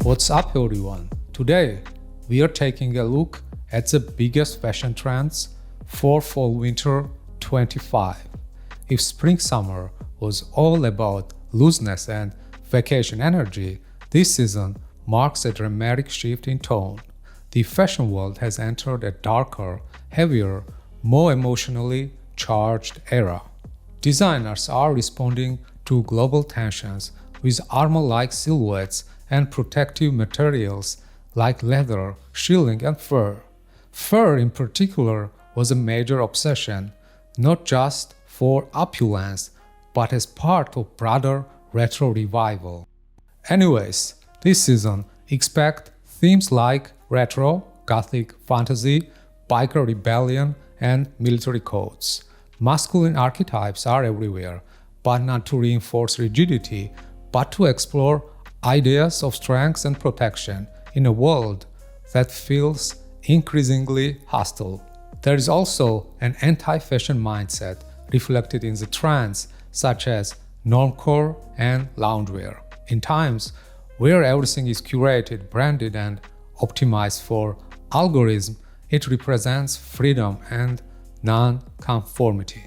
What's up everyone? Today we are taking a look at the biggest fashion trends for Fall-Winter 25. If Spring-Summer was all about looseness and vacation energy, this season marks a dramatic shift in tone. The fashion world has entered a darker, heavier, more emotionally charged era. Designers are responding to global tensions with armor-like silhouettes and protective materials like leather, shearling, and fur. Fur in particular was a major obsession, not just for opulence, but as part of broader retro revival. Anyways, this season expect themes like retro, gothic fantasy, biker rebellion, and military codes. Masculine archetypes are everywhere, but not to reinforce rigidity, but to explore ideas of strength and protection in a world that feels increasingly hostile. There is also an anti-fashion mindset reflected in the trends such as Normcore and Loungewear. In times where everything is curated, branded, and optimized for algorithm, it represents freedom and non-conformity.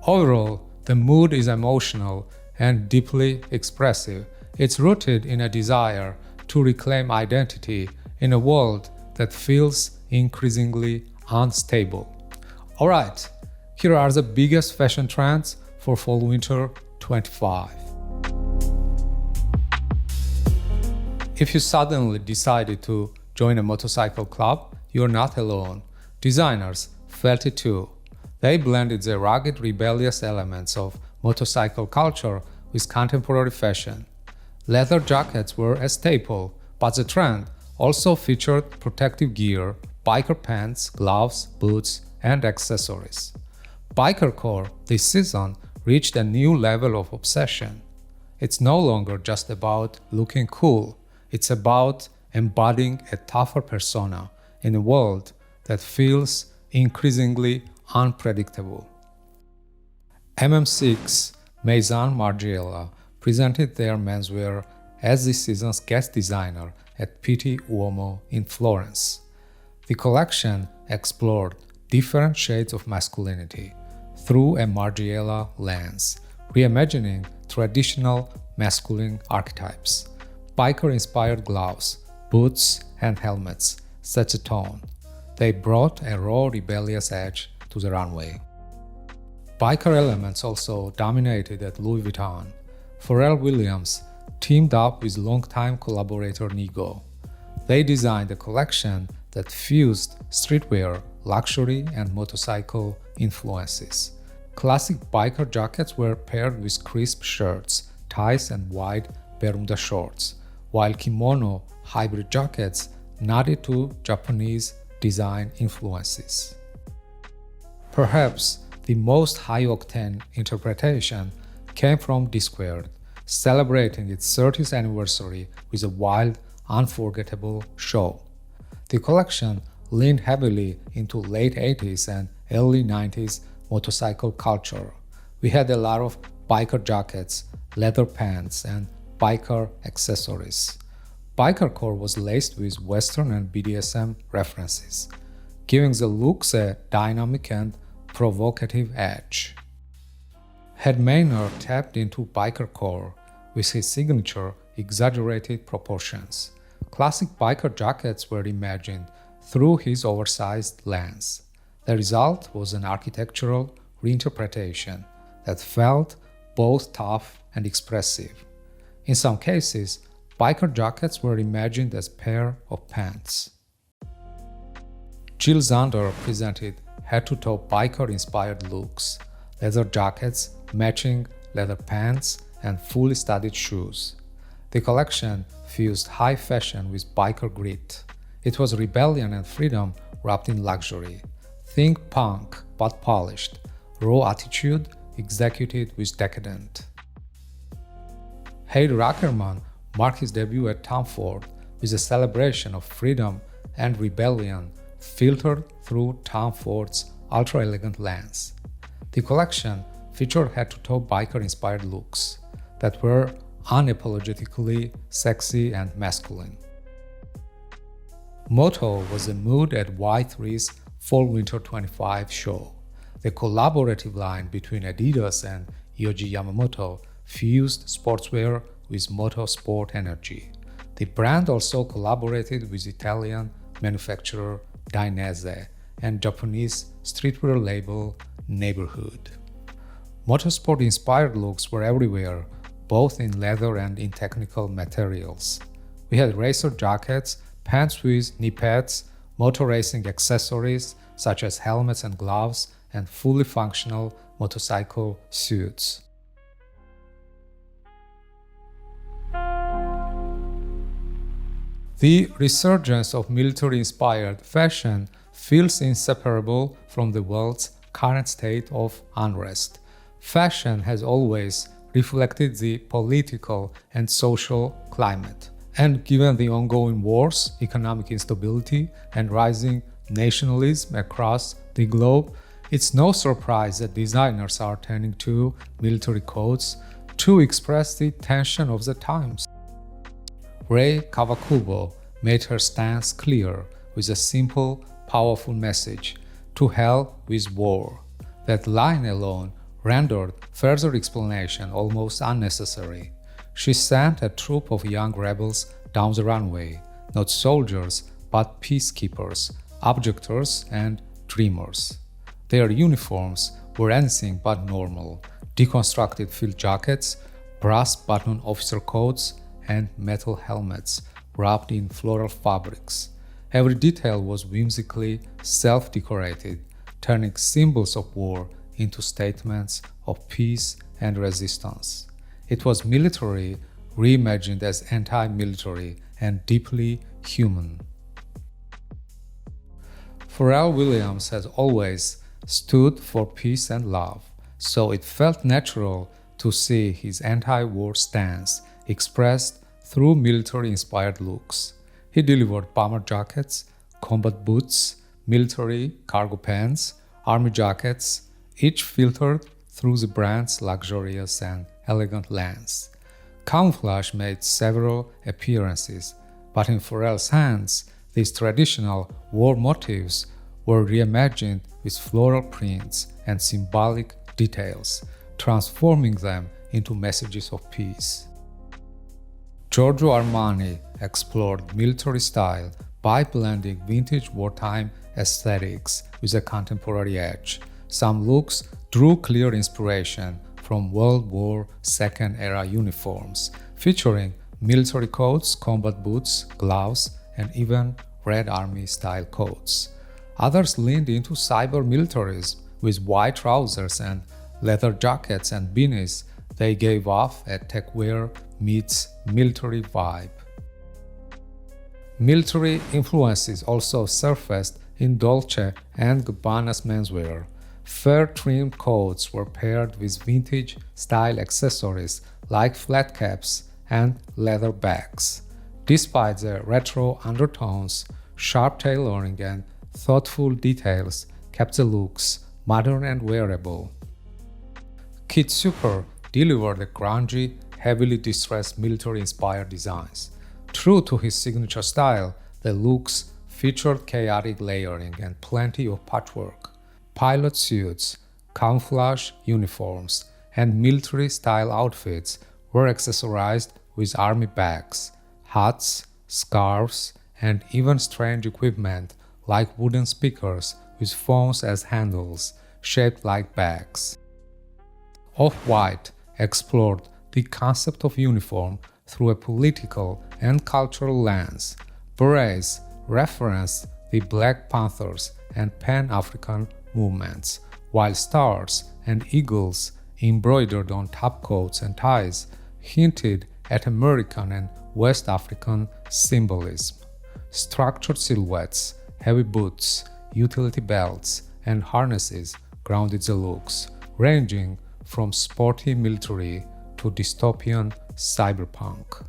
Overall, the mood is emotional and deeply expressive. It's rooted in a desire to reclaim identity in a world that feels increasingly unstable. Alright, here are the biggest fashion trends for Fall-Winter 25. If you suddenly decided to join a motorcycle club, you're not alone. Designers felt it too. They blended the rugged, rebellious elements of motorcycle culture with contemporary fashion. Leather jackets were a staple, but the trend also featured protective gear, biker pants, gloves, boots, and accessories. Bikercore this season reached a new level of obsession. It's no longer just about looking cool, it's about embodying a tougher persona in a world that feels increasingly unpredictable. MM6 Maison Margiela presented their menswear as this season's guest designer at Pitti Uomo in Florence. The collection explored different shades of masculinity through a Margiela lens, reimagining traditional masculine archetypes. Biker-inspired gloves, boots, and helmets set a tone. They brought a raw, rebellious edge to the runway. Biker elements also dominated at Louis Vuitton. Pharrell Williams teamed up with longtime collaborator Nigo. They designed a collection that fused streetwear, luxury, and motorcycle influences. Classic biker jackets were paired with crisp shirts, ties, and wide Bermuda shorts, while kimono hybrid jackets nodded to Japanese design influences. Perhaps the most high-octane interpretation came from D-Squared, celebrating its 30th anniversary with a wild, unforgettable show. The collection leaned heavily into late 80s and early 90s motorcycle culture. We had a lot of biker jackets, leather pants, and biker accessories. Bikercore was laced with Western and BDSM references, giving the looks a dynamic and provocative edge. Head Maynard tapped into Bikercore with his signature exaggerated proportions. Classic biker jackets were imagined through his oversized lens. The result was an architectural reinterpretation that felt both tough and expressive. In some cases, biker jackets were imagined as pair of pants. Jill Zander presented head-to-toe biker-inspired looks, leather jackets matching leather pants, and fully studded shoes. The collection fused high fashion with biker grit. It was rebellion and freedom wrapped in luxury. Think punk, but polished, raw attitude executed with decadent. Heidi Rackerman marked his debut at Tom Ford with a celebration of freedom and rebellion filtered through Tom Ford's ultra-elegant lens. The collection featured head-to-toe biker-inspired looks that were unapologetically sexy and masculine. Motto was a mood at Y3's Fall-Winter 25 show. The collaborative line between Adidas and Yohji Yamamoto fused sportswear with motorsport energy. The brand also collaborated with Italian manufacturer Dainese and Japanese streetwear label Neighborhood. Motorsport-inspired looks were everywhere, both in leather and in technical materials. We had racer jackets, pants with knee pads, motor racing accessories such as helmets and gloves, and fully functional motorcycle suits. The resurgence of military-inspired fashion feels inseparable from the world's current state of unrest. Fashion has always reflected the political and social climate. And given the ongoing wars, economic instability, and rising nationalism across the globe, it's no surprise that designers are turning to military codes to express the tension of the times. Rei Kawakubo made her stance clear with a simple, powerful message: to hell with war. That line alone rendered further explanation almost unnecessary. She sent a troop of young rebels down the runway, not soldiers but peacekeepers, objectors and dreamers. Their uniforms were anything but normal: deconstructed field jackets, brass-button officer coats, and metal helmets wrapped in floral fabrics. Every detail was whimsically self-decorated, turning symbols of war into statements of peace and resistance. It was military reimagined as anti-military and deeply human. Pharrell Williams has always stood for peace and love, so it felt natural to see his anti-war stance expressed through military-inspired looks. He delivered bomber jackets, combat boots, military cargo pants, army jackets, each filtered through the brand's luxurious and elegant lens. Camouflage made several appearances, but in Pharrell's hands, these traditional war motifs were reimagined with floral prints and symbolic details, transforming them into messages of peace. Giorgio Armani explored military style by blending vintage wartime aesthetics with a contemporary edge. Some looks drew clear inspiration from World War II era uniforms, featuring military coats, combat boots, gloves, and even Red Army-style coats. Others leaned into cyber militarism with white trousers and leather jackets and beanies. They gave off a techwear meets military vibe. Military influences also surfaced in Dolce & Gabbana's menswear. Fur-trimmed coats were paired with vintage-style accessories like flat caps and leather bags. Despite the retro undertones, sharp tailoring and thoughtful details kept the looks modern and wearable. Kid Super delivered a grungy, heavily distressed military-inspired designs. True to his signature style, the looks featured chaotic layering and plenty of patchwork. Pilot suits, camouflage uniforms, and military-style outfits were accessorized with army bags, hats, scarves, and even strange equipment like wooden speakers with phones as handles, shaped like bags. Off-White explored the concept of uniform through a political and cultural lens. Berets referenced the Black Panthers and Pan-African movements, while stars and eagles embroidered on topcoats and ties hinted at American and West African symbolism. Structured silhouettes, heavy boots, utility belts, and harnesses grounded the looks, ranging from sporty military to dystopian cyberpunk.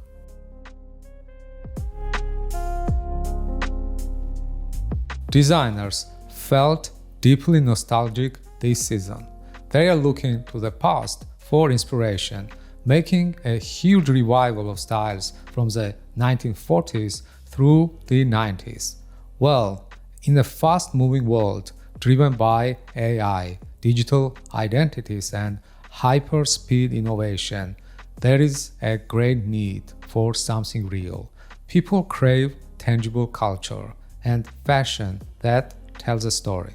Designers felt deeply nostalgic this season. They are looking to the past for inspiration, making a huge revival of styles from the 1940s through the 90s. Well, in a fast-moving world driven by AI, digital identities, and hyper-speed innovation, there is a great need for something real. People crave tangible culture and fashion that tells a story.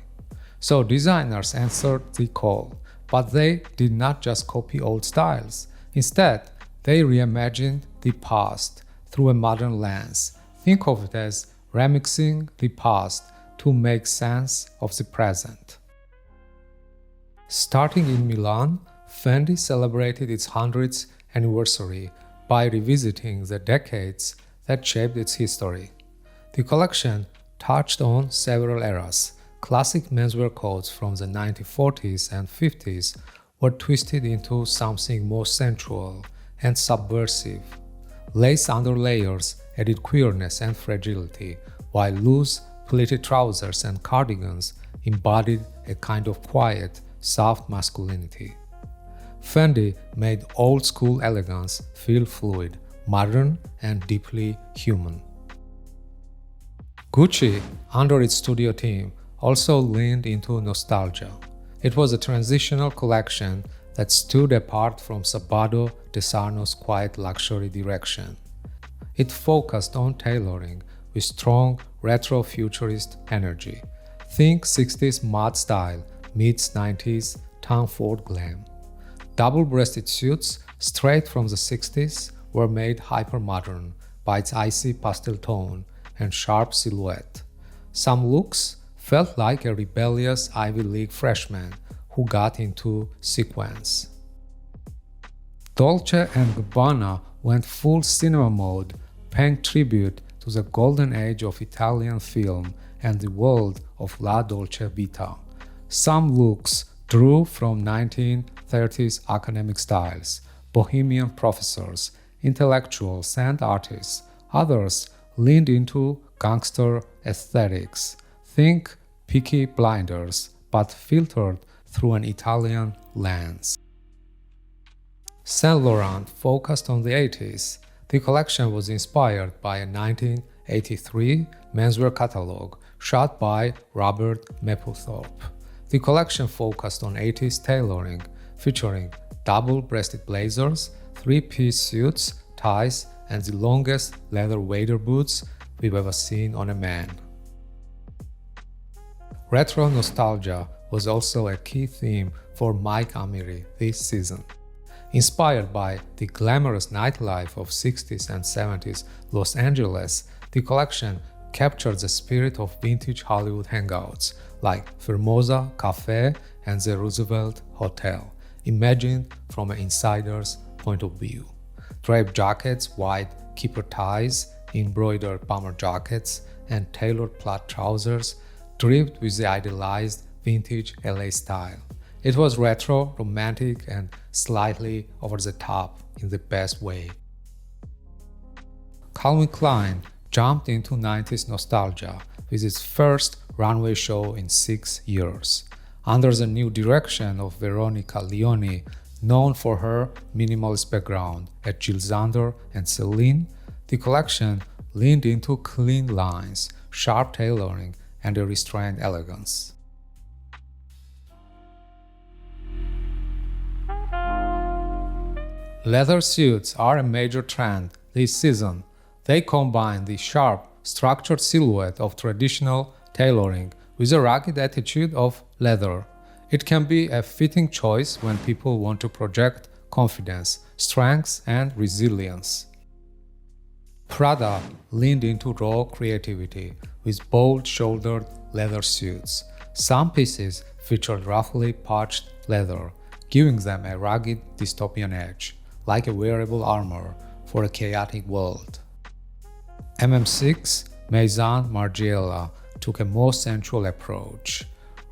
So designers answered the call, but they did not just copy old styles. Instead, they reimagined the past through a modern lens. Think of it as remixing the past to make sense of the present. Starting in Milan, Fendi celebrated its 100th anniversary by revisiting the decades that shaped its history. The collection touched on several eras. Classic menswear coats from the 1940s and 50s were twisted into something more sensual and subversive. Lace underlayers added queerness and fragility, while loose, pleated trousers and cardigans embodied a kind of quiet, soft masculinity. Fendi made old-school elegance feel fluid, modern, and deeply human. Gucci, under its studio team, also leaned into nostalgia. It was a transitional collection that stood apart from Sabato de Sarno's quiet luxury direction. It focused on tailoring with strong retro-futurist energy. Think 60s mod style meets 90s Tom Ford glam. Double-breasted suits straight from the 60s were made hyper-modern by its icy pastel tone and sharp silhouette. Some looks felt like a rebellious Ivy League freshman who got into sequins. Dolce & Gabbana went full cinema mode, paying tribute to the golden age of Italian film and the world of La Dolce Vita. Some looks drew from 1930s academic styles, bohemian professors, intellectuals, and artists. Others leaned into gangster aesthetics. Think Peaky Blinders, but filtered through an Italian lens. Saint Laurent focused on the 80s. The collection was inspired by a 1983 menswear catalog shot by Robert Mapplethorpe. The collection focused on 80s tailoring, featuring double-breasted blazers, three-piece suits, ties, and the longest leather wader boots we've ever seen on a man. Retro nostalgia was also a key theme for Mike Amiri this season. Inspired by the glamorous nightlife of 60s and 70s Los Angeles, the collection captured the spirit of vintage Hollywood hangouts like Formosa Cafe and the Roosevelt Hotel, imagined from an insider's point of view. Draped jackets, wide keeper ties, embroidered bomber jackets, and tailored plaid trousers dripped with the idealized vintage LA style. It was retro, romantic, and slightly over the top in the best way. Calvin Klein jumped into 90s nostalgia with its first runway show in 6 years. Under the new direction of Veronica Leoni, known for her minimalist background at Jill Zander and Celine, the collection leaned into clean lines, sharp tailoring, and a restrained elegance. Leather suits are a major trend this season. They combine the sharp, structured silhouette of traditional tailoring with a rugged attitude of leather. It can be a fitting choice when people want to project confidence, strength, and resilience. Prada leaned into raw creativity with bold-shouldered leather suits. Some pieces featured roughly patched leather, giving them a rugged dystopian edge, like a wearable armor for a chaotic world. MM6 Maison Margiela took a more sensual approach,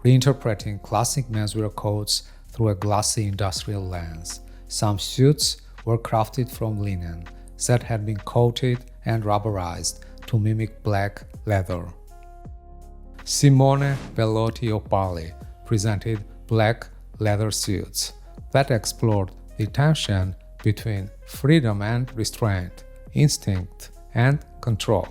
reinterpreting classic menswear coats through a glossy industrial lens. Some suits were crafted from linen that had been coated and rubberized to mimic black leather. Simone Bellotti of Bali presented black leather suits that explored the tension between freedom and restraint, instinct and control.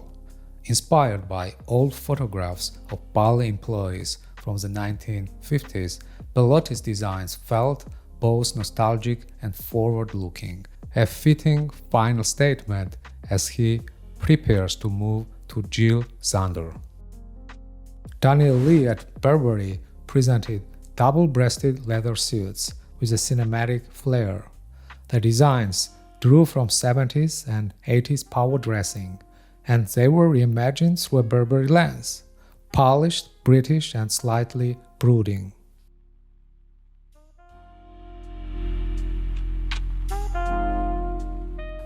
Inspired by old photographs of Bali employees from the 1950s, Bellotti's designs felt both nostalgic and forward-looking, a fitting final statement as he prepares to move to Jill Zander. Daniel Lee at Burberry presented double-breasted leather suits with a cinematic flair. The designs drew from 70s and 80s power dressing, and they were reimagined through a Burberry lens, polished, British, and slightly brooding.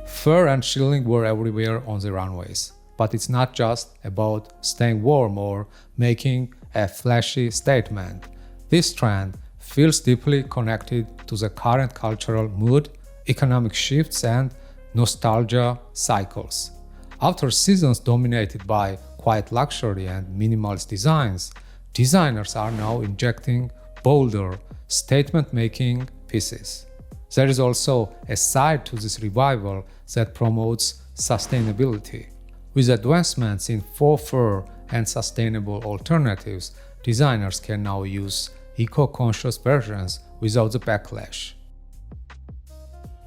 Fur and Shearling were everywhere on the runways, but it's not just about staying warm or making a flashy statement. This trend feels deeply connected to the current cultural mood, economic shifts, and nostalgia cycles. After seasons dominated by quiet luxury and minimalist designs, designers are now injecting bolder, statement-making pieces. There is also a side to this revival that promotes sustainability. With advancements in faux fur and sustainable alternatives, designers can now use eco-conscious versions without the backlash.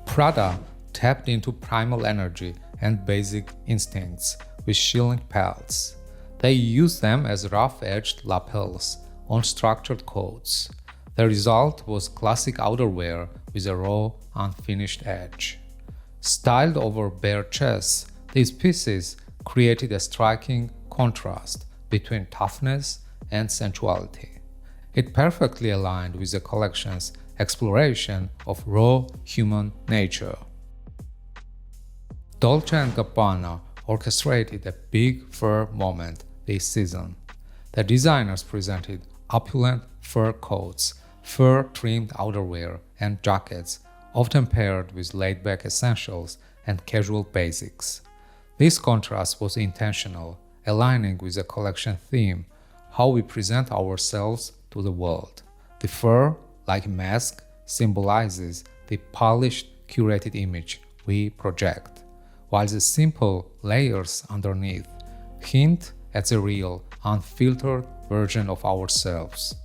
Prada tapped into primal energy and basic instincts with Shearling pelts. They used them as rough-edged lapels on structured coats. The result was classic outerwear with a raw, unfinished edge. Styled over bare chests, these pieces created a striking contrast between toughness and sensuality. It perfectly aligned with the collection's exploration of raw human nature. Dolce & Gabbana orchestrated a big fur moment this season. The designers presented opulent fur coats, fur-trimmed outerwear, and jackets, often paired with laid-back essentials and casual basics. This contrast was intentional, aligning with the collection theme, how we present ourselves to the world. The fur, like a mask, symbolizes the polished, curated image we project, while the simple layers underneath hint at the real, unfiltered version of ourselves.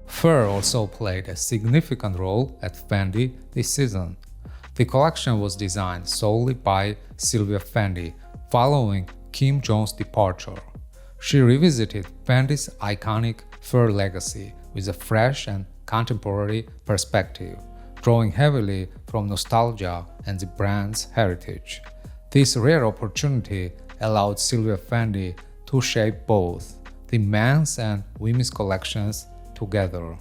Fur also played a significant role at Fendi this season. The collection was designed solely by Sylvia Fendi following Kim Jones' departure. She revisited Fendi's iconic fur legacy with a fresh and contemporary perspective, drawing heavily from nostalgia and the brand's heritage. This rare opportunity allowed Sylvia Fendi to shape both the men's and women's collections together.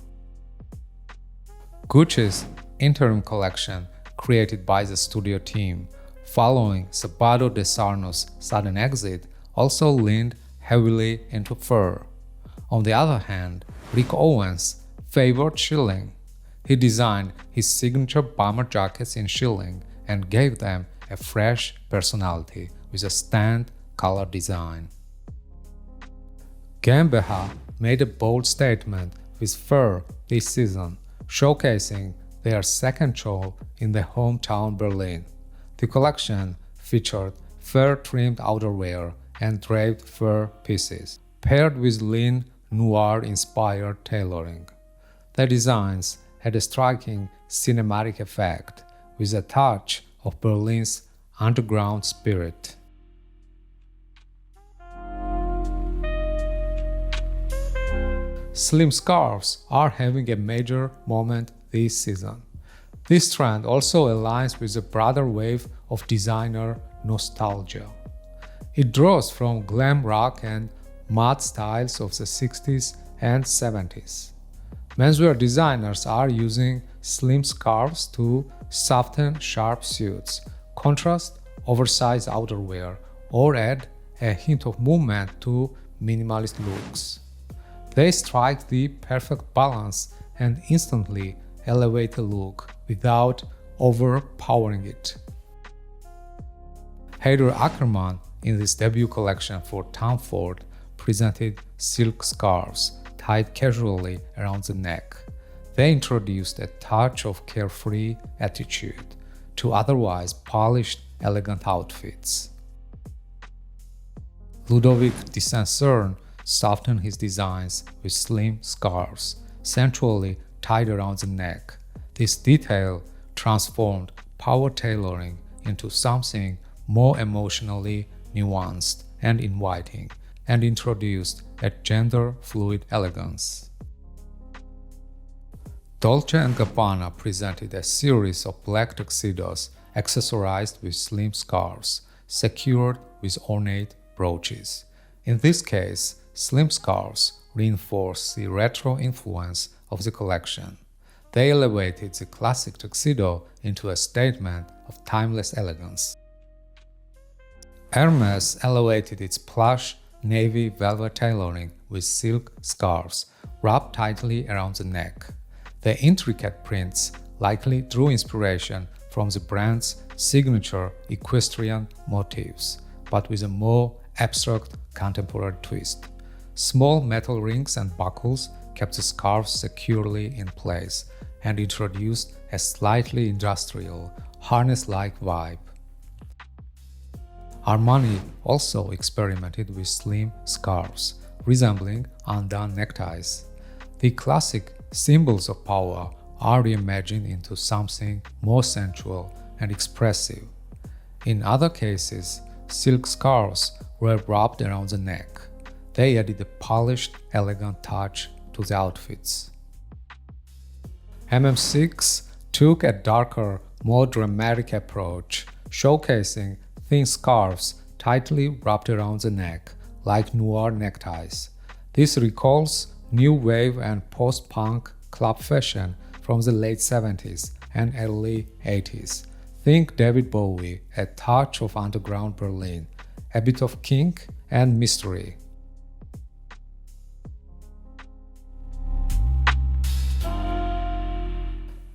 Gucci's interim collection, created by the studio team following Sabato De Sarno's sudden exit, also leaned heavily into fur. On the other hand, Rick Owens favored Shearling. He designed his signature bomber jackets in Shearling and gave them a fresh personality with a stamped color design. GmbH made a bold statement with fur this season, showcasing their second show in the hometown Berlin. The collection featured fur-trimmed outerwear and draped fur pieces, paired with lean, noir-inspired tailoring. The designs had a striking cinematic effect, with a touch of Berlin's underground spirit. Slim scarves are having a major moment this season. This trend also aligns with a broader wave of designer nostalgia. It draws from glam rock and mod styles of the 60s and 70s. Menswear designers are using slim scarves to soften sharp suits, contrast oversized outerwear, or add a hint of movement to minimalist looks. They strike the perfect balance and instantly elevate the look without overpowering it. Haider Ackermann, in his debut collection for Tom Ford, presented silk scarves tied casually around the neck. They introduced a touch of carefree attitude to otherwise polished, elegant outfits. Ludovic de Saint-Cyr softened his designs with slim scarves, sensually tied around the neck. This detail transformed power tailoring into something more emotionally nuanced and inviting, and introduced a gender-fluid elegance. Dolce & Gabbana presented a series of black tuxedos accessorized with slim scarves, secured with ornate brooches. In this case, slim scarves reinforced the retro influence of the collection. They elevated the classic tuxedo into a statement of timeless elegance. Hermès elevated its plush navy velvet tailoring with silk scarves wrapped tightly around the neck. The intricate prints likely drew inspiration from the brand's signature equestrian motifs, but with a more abstract contemporary twist. Small metal rings and buckles kept the scarves securely in place and introduced a slightly industrial, harness-like vibe. Armani also experimented with slim scarves, resembling undone neckties. The classic symbols of power are reimagined into something more sensual and expressive. In other cases, silk scarves were wrapped around the neck. They added a polished, elegant touch to the outfits. MM6 took a darker, more dramatic approach, showcasing thin scarves tightly wrapped around the neck, like noir neckties. This recalls new wave and post-punk club fashion from the late 70s and early 80s. Think David Bowie, a touch of underground Berlin, a bit of kink and mystery.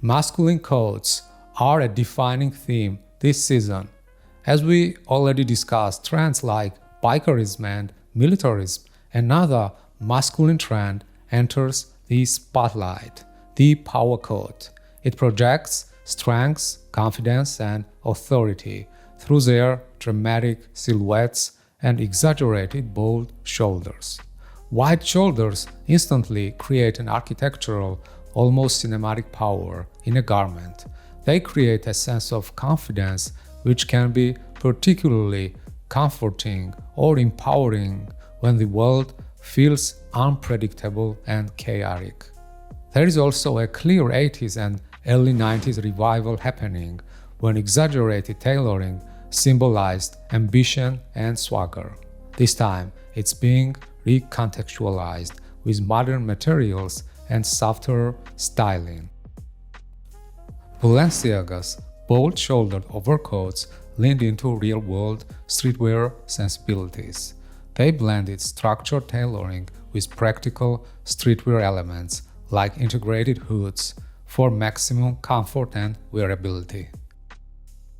Masculine coats are a defining theme this season. As we already discussed, trends like bikerism and militarism, another masculine trend enters the spotlight: the power coat. It projects strength, confidence, and authority through their dramatic silhouettes and exaggerated bold shoulders. Wide shoulders instantly create an architectural, almost cinematic power in a garment. They create a sense of confidence which can be particularly comforting or empowering when the world feels unpredictable and chaotic. There is also a clear 80s and early 90s revival happening when exaggerated tailoring symbolized ambition and swagger. This time, it's being recontextualized with modern materials and softer styling. Balenciaga's bold-shouldered overcoats leaned into real-world streetwear sensibilities. They blended structured tailoring with practical streetwear elements like integrated hoods for maximum comfort and wearability.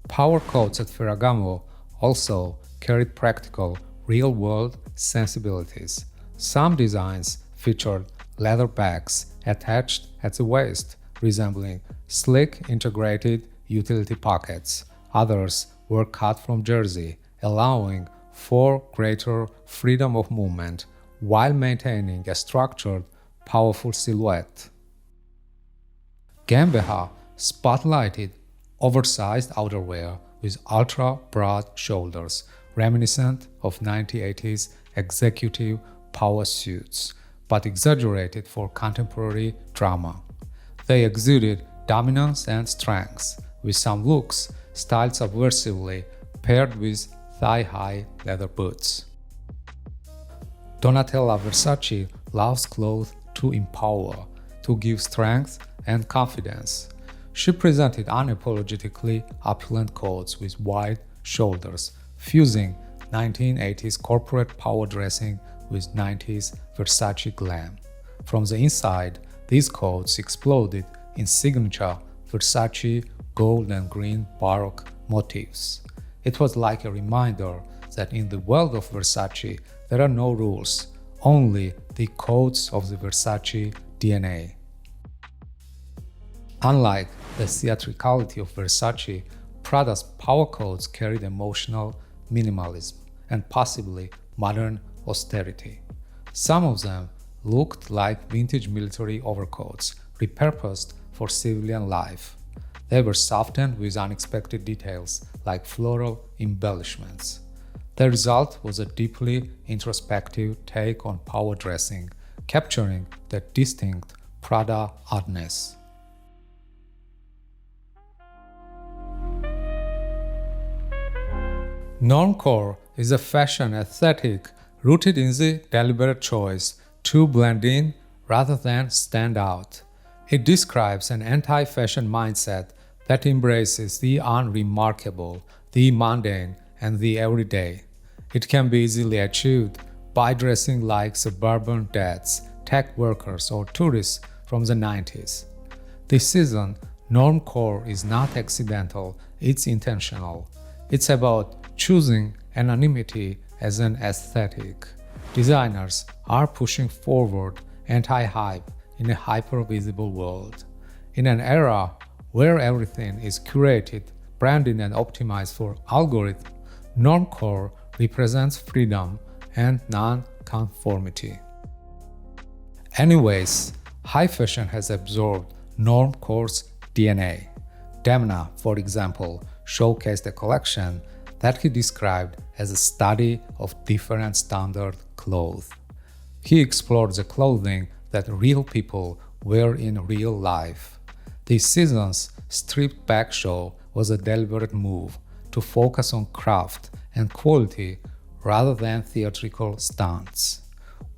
Power coats at Ferragamo also carried practical, real-world sensibilities. Some designs featured leather bags attached at the waist, resembling slick integrated utility pockets. Others were cut from jersey, allowing for greater freedom of movement while maintaining a structured, powerful silhouette. Gambeha spotlighted oversized outerwear with ultra-broad shoulders, reminiscent of 1980s executive power suits, but exaggerated for contemporary drama. They exuded dominance and strength, with some looks styled subversively paired with thigh-high leather boots. Donatella Versace loves clothes to empower, to give strength and confidence. She presented unapologetically opulent coats with wide shoulders, fusing 1980s corporate power dressing with 90s Versace glam. From the inside, these coats exploded in signature Versace gold and green baroque motifs. It was like a reminder that in the world of Versace there are no rules, only the codes of the Versace DNA. Unlike the theatricality of Versace, Prada's power coats carried emotional minimalism and possibly modern austerity. Some of them looked like vintage military overcoats repurposed for civilian life. They were softened with unexpected details like floral embellishments. The result was a deeply introspective take on power dressing, capturing the distinct Prada oddness. Normcore is a fashion aesthetic rooted in the deliberate choice to blend in rather than stand out. It describes an anti-fashion mindset that embraces the unremarkable, the mundane, and the everyday. It can be easily achieved by dressing like suburban dads, tech workers, or tourists from the 90s. This season, Normcore is not accidental, it's intentional. It's about choosing anonymity as an aesthetic. Designers are pushing forward anti-hype in a hyper-visible world. In an era where everything is curated, branded, and optimized for algorithms, Normcore represents freedom and non-conformity. Anyways, high fashion has absorbed Normcore's DNA. Demna, for example, showcased a collection that he described as a study of different standard clothes. He explored the clothing that real people wear in real life. This season's stripped back show was a deliberate move to focus on craft and quality rather than theatrical stunts.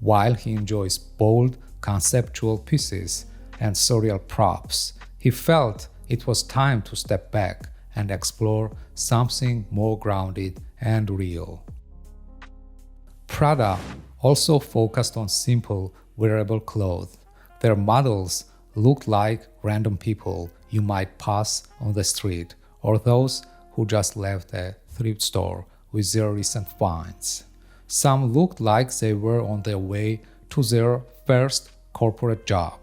While he enjoys bold, conceptual pieces and surreal props, he felt it was time to step back and explore something more grounded and real. Prada also focused on simple, wearable clothes. Their models looked like random people you might pass on the street or those who just left a thrift store with their recent finds. Some looked like they were on their way to their first corporate job,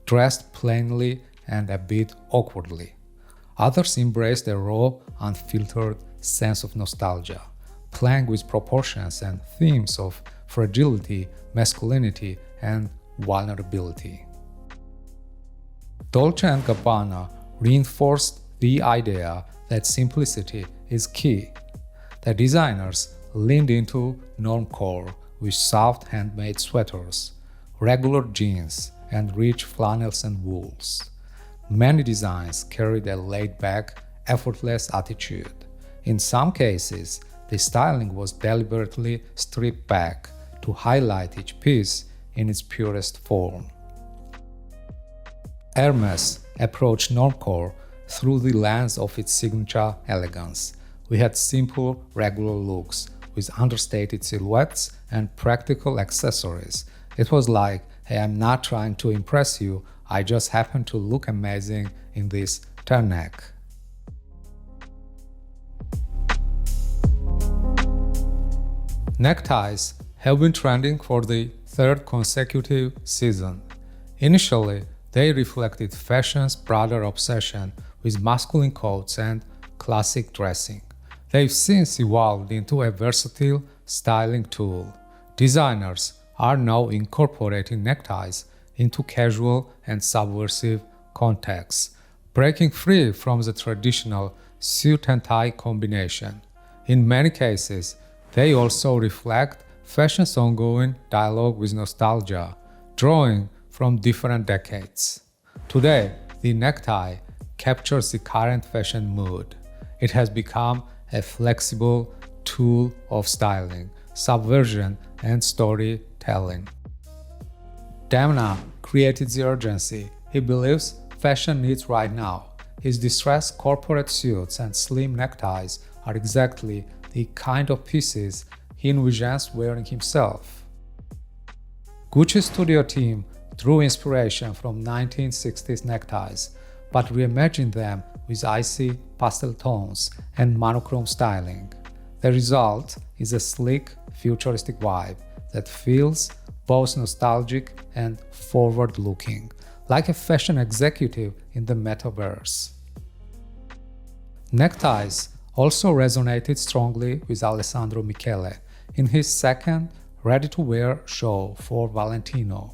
dressed plainly and a bit awkwardly. Others embraced a raw, unfiltered sense of nostalgia, playing with proportions and themes of fragility, masculinity, and vulnerability. Dolce & Gabbana reinforced the idea that simplicity is key. The designers leaned into Normcore with soft handmade sweaters, regular jeans, and rich flannels and wools. Many designs carried a laid-back, effortless attitude. In some cases, the styling was deliberately stripped back to highlight each piece in its purest form. Hermès approached Normcore through the lens of its signature elegance. We had simple, regular looks with understated silhouettes and practical accessories. It was like, hey, I'm not trying to impress you, I just happen to look amazing in this turtleneck. Neckties have been trending for the third consecutive season. Initially, they reflected fashion's broader obsession with masculine coats and classic dressing. They've since evolved into a versatile styling tool. Designers are now incorporating neckties into casual and subversive contexts, breaking free from the traditional suit and tie combination. In many cases, they also reflect fashion's ongoing dialogue with nostalgia, drawing from different decades. Today, the necktie captures the current fashion mood. It has become a flexible tool of styling, subversion, and storytelling. Demna created the urgency he believes fashion needs right now. His distressed corporate suits and slim neckties are exactly the kind of pieces he envisions wearing himself. Gucci's studio team drew inspiration from 1960s neckties, but reimagined them with icy pastel tones and monochrome styling. The result is a sleek, futuristic vibe that feels both nostalgic and forward-looking, like a fashion executive in the metaverse. Neckties also resonated strongly with Alessandro Michele. in his second ready-to-wear show for Valentino.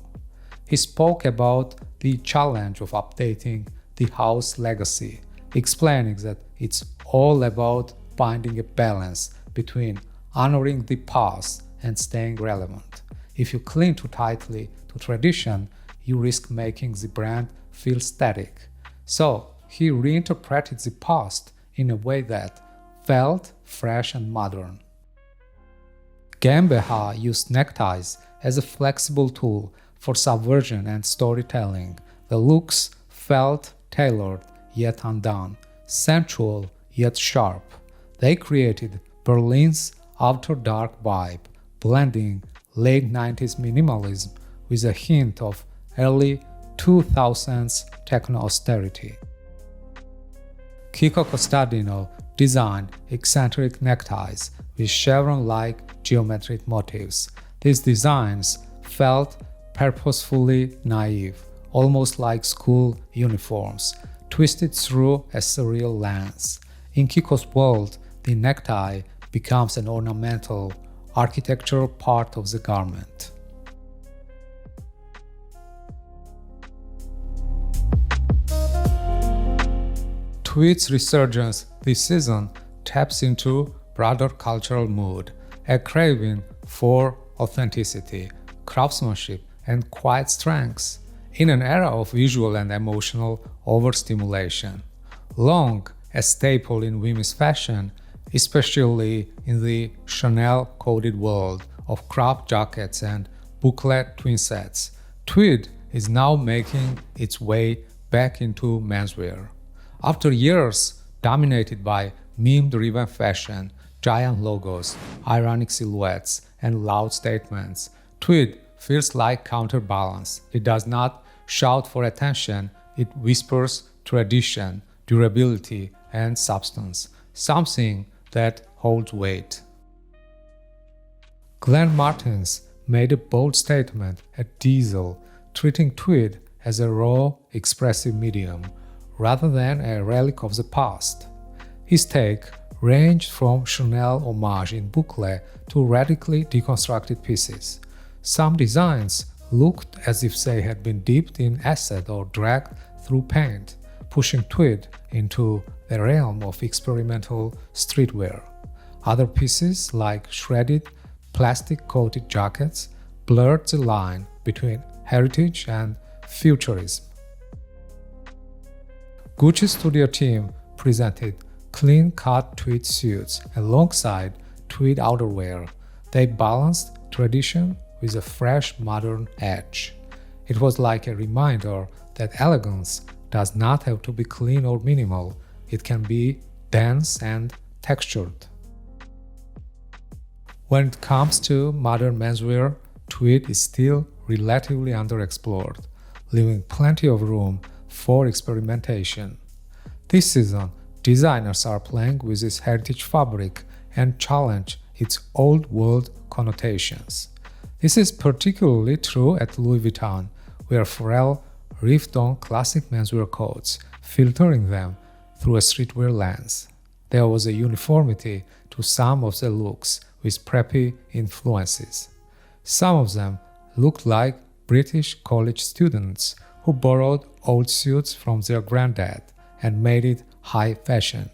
He spoke about the challenge of updating the house legacy, explaining that it's all about finding a balance between honoring the past and staying relevant. If you cling too tightly to tradition, you risk making the brand feel static. So he reinterpreted the past in a way that felt fresh and modern. GmbH used neckties as a flexible tool for subversion and storytelling. The looks felt tailored yet undone, sensual yet sharp. They created Berlin's outer dark vibe, blending late 90s minimalism with a hint of early 2000s techno-austerity. Kiko Costadino designed eccentric neckties with chevron-like geometric motifs. These designs felt purposefully naive, almost like school uniforms, twisted through a surreal lens. In Kiko's world, the necktie becomes an ornamental, architectural part of the garment. Tweed's resurgence this season taps into broader cultural mood, a craving for authenticity, craftsmanship, and quiet strengths in an era of visual and emotional overstimulation. Long a staple in women's fashion, especially in the Chanel-coded world of crop jackets and booklet twin sets, Tweed is now making its way back into menswear. After years dominated by meme-driven fashion, giant logos, ironic silhouettes, and loud statements, Tweed feels like counterbalance. It does not shout for attention, it whispers tradition, durability, and substance, something that holds weight. Glenn Martins made a bold statement at Diesel, treating Tweed as a raw, expressive medium, rather than a relic of the past. His take ranged from Chanel homage in boucle to radically deconstructed pieces. Some designs looked as if they had been dipped in acid or dragged through paint, pushing Tweed into the realm of experimental streetwear. Other pieces, like shredded, plastic-coated jackets, blurred the line between heritage and futurism. Gucci's studio team presented clean-cut tweed suits alongside tweed outerwear. They balanced tradition with a fresh modern edge. It was like a reminder that elegance does not have to be clean or minimal, it can be dense and textured. When it comes to modern menswear, tweed is still relatively underexplored, leaving plenty of room for experimentation. This season, designers are playing with this heritage fabric and challenge its old-world connotations. This is particularly true at Louis Vuitton, where Pharrell riffed on classic menswear codes, filtering them through a streetwear lens. There was a uniformity to some of the looks with preppy influences. Some of them looked like British college students who borrowed old suits from their granddad and made it high fashion.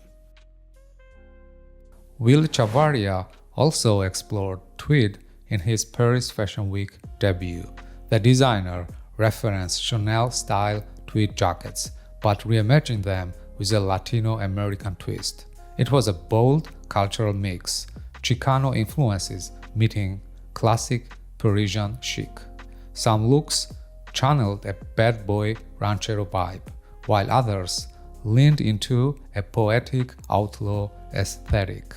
Will Chavaria also explored tweed in his Paris Fashion Week debut. The designer referenced Chanel-style tweed jackets, but reimagined them with a Latino-American twist. It was a bold cultural mix, Chicano influences meeting classic Parisian chic. Some looks channeled a bad boy ranchero vibe, while others leaned into a poetic outlaw aesthetic.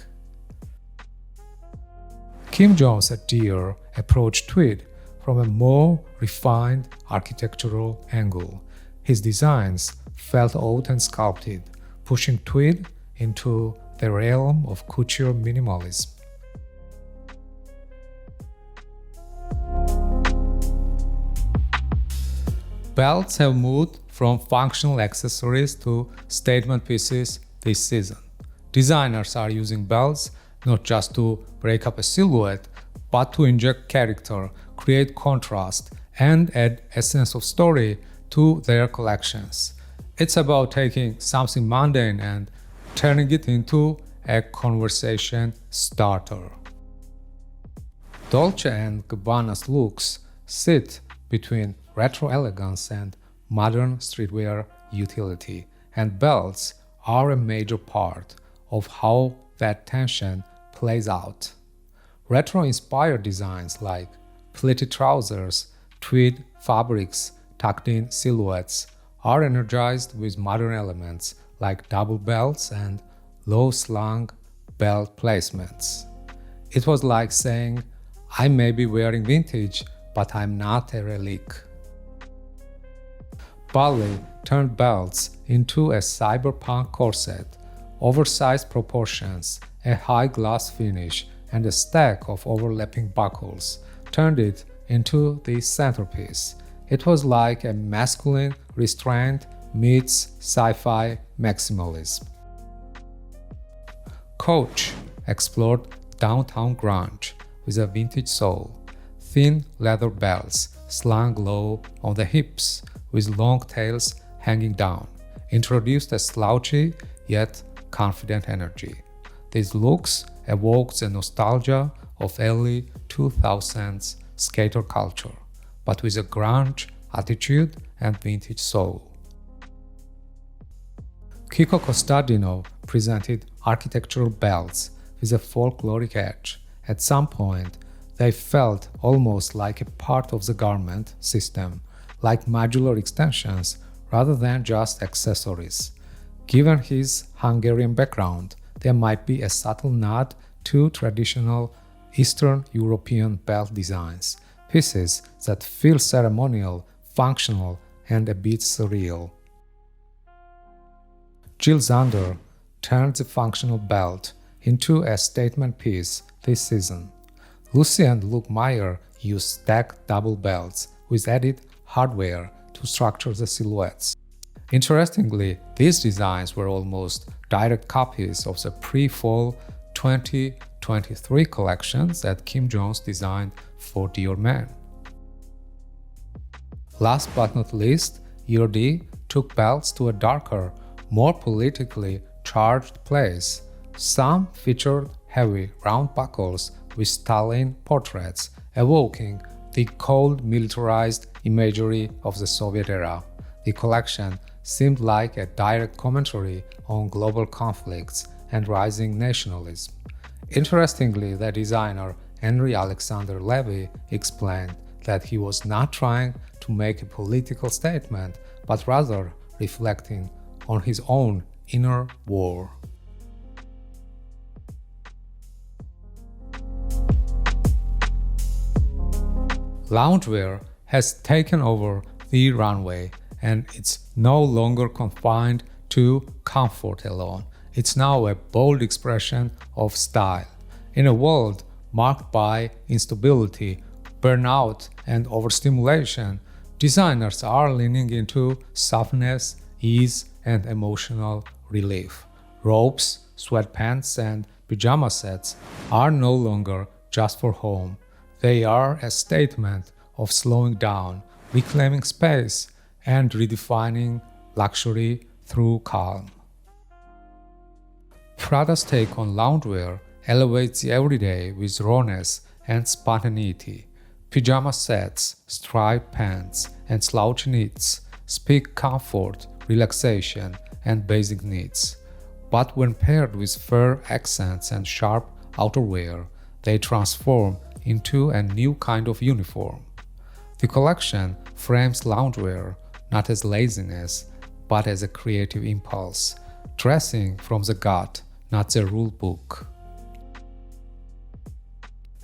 Kim Jones at Dior approached tweed from a more refined architectural angle. His designs felt old and sculpted, pushing tweed into the realm of couture minimalism. Belts have moved from functional accessories to statement pieces this season. Designers are using belts not just to break up a silhouette, but to inject character, create contrast, and add a sense of story to their collections. It's about taking something mundane and turning it into a conversation starter. Dolce & Gabbana's looks sit between retro elegance and modern streetwear utility, and belts are a major part of how that tension plays out. Retro-inspired designs like pleated trousers, tweed fabrics, tucked-in silhouettes are energized with modern elements like double belts and low-slung belt placements. It was like saying, I may be wearing vintage, but I'm not a relic. Ballet turned belts into a cyberpunk corset, oversized proportions, a high gloss finish, and a stack of overlapping buckles turned it into the centerpiece. It was like a masculine restraint meets sci-fi maximalism. Coach explored downtown grunge with a vintage soul, thin leather belts slung low on the hips with long tails hanging down, introduced a slouchy yet confident energy. These looks evoked the nostalgia of early 2000s skater culture, but with a grunge attitude and vintage soul. Kiko Costadino presented architectural belts with a folkloric edge. At some point, they felt almost like a part of the garment system, like modular extensions rather than just accessories. Given his Hungarian background, there might be a subtle nod to traditional Eastern European belt designs, pieces that feel ceremonial, functional, and a bit surreal. Jill Zander turned the functional belt into a statement piece this season. Lucy and Luke Meyer used stacked double belts with added hardware to structure the silhouettes. Interestingly, these designs were almost direct copies of the pre-fall 2023 collections that Kim Jones designed for Dior Men. Last but not least, Year D took belts to a darker, more politically charged place. Some featured heavy round buckles with Stalin portraits, evoking the cold militarized imagery of the Soviet era. The collection seemed like a direct commentary on global conflicts and rising nationalism. Interestingly, the designer Henry Alexander Levy explained that he was not trying to make a political statement, but rather reflecting on his own inner war. Loungewear has taken over the runway, and it's no longer confined to comfort alone. It's now a bold expression of style. In a world marked by instability, burnout, and overstimulation, designers are leaning into softness, ease, and emotional relief. Robes, sweatpants, and pajama sets are no longer just for home. They are a statement of slowing down, reclaiming space, and redefining luxury through calm. Prada's take on loungewear elevates the everyday with rawness and spontaneity. Pajama sets, striped pants, and slouchy knits speak comfort, relaxation, and basic needs. But when paired with fur accents and sharp outerwear, they transform into a new kind of uniform. The collection frames loungewear not as laziness, but as a creative impulse, dressing from the gut, not the rule book.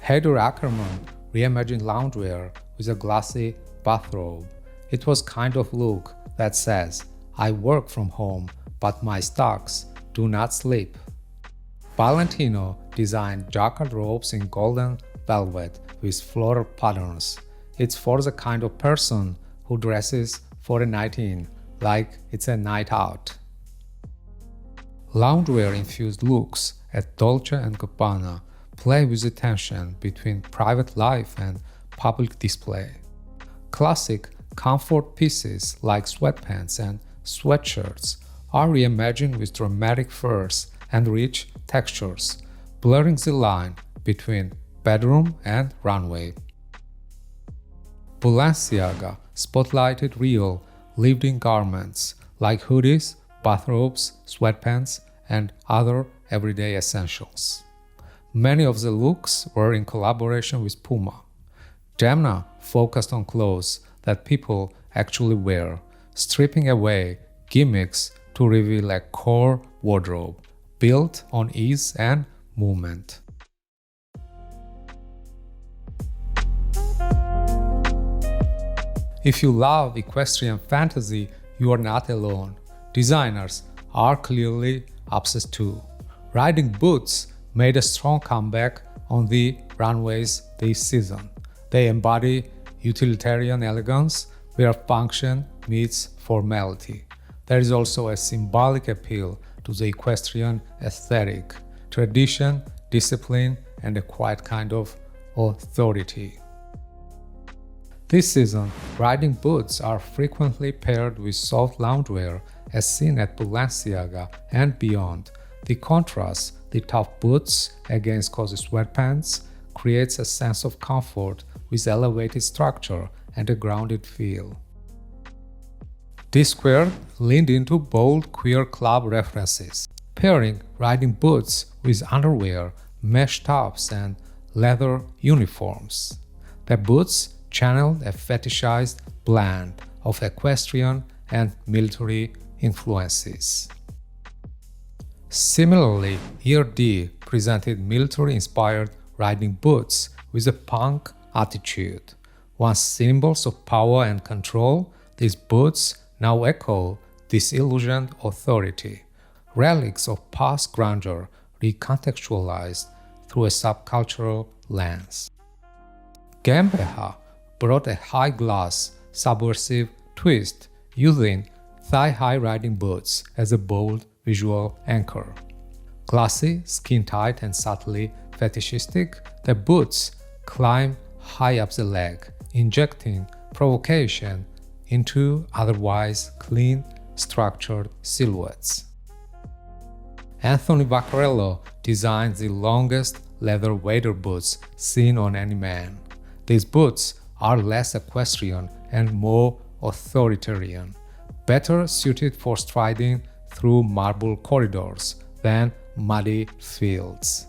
Haider Ackermann reimagined loungewear with a glossy bathrobe. It was kind of look that says, I work from home, but my stocks do not sleep. Valentino designed jacquard robes in golden velvet with floral patterns. It's for the kind of person who dresses for a night in, like it's a night out. Loungewear-infused looks at Dolce & Gabbana play with the tension between private life and public display. Classic comfort pieces like sweatpants and sweatshirts are reimagined with dramatic furs and rich textures, blurring the line between bedroom and runway. Balenciaga spotlighted real, lived-in garments like hoodies, bathrobes, sweatpants, and other everyday essentials. Many of the looks were in collaboration with Puma. Demna focused on clothes that people actually wear, stripping away gimmicks to reveal a core wardrobe built on ease and movement. If you love equestrian fantasy, you are not alone. Designers are clearly obsessed too. Riding boots made a strong comeback on the runways this season. They embody utilitarian elegance where function meets formality. There is also a symbolic appeal to the equestrian aesthetic, tradition, discipline, and a quiet kind of authority. This season, riding boots are frequently paired with soft loungewear as seen at Balenciaga and beyond. The contrast, the tough boots against cozy sweatpants, creates a sense of comfort with elevated structure and a grounded feel. Discord leaned into bold queer club references, pairing riding boots with underwear, mesh tops, and leather uniforms. The boots channeled a fetishized blend of equestrian and military influences. Similarly, Year D presented military-inspired riding boots with a punk attitude. Once symbols of power and control, these boots now echo disillusioned authority, relics of past grandeur recontextualized through a subcultural lens. Gambeha brought a high-glass, subversive twist using thigh-high riding boots as a bold visual anchor. Classy, skin-tight, and subtly fetishistic, the boots climb high up the leg, injecting provocation into otherwise clean, structured silhouettes. Anthony Vaccarello designed the longest leather wader boots seen on any man. These boots are less equestrian and more authoritarian, better suited for striding through marble corridors than muddy fields.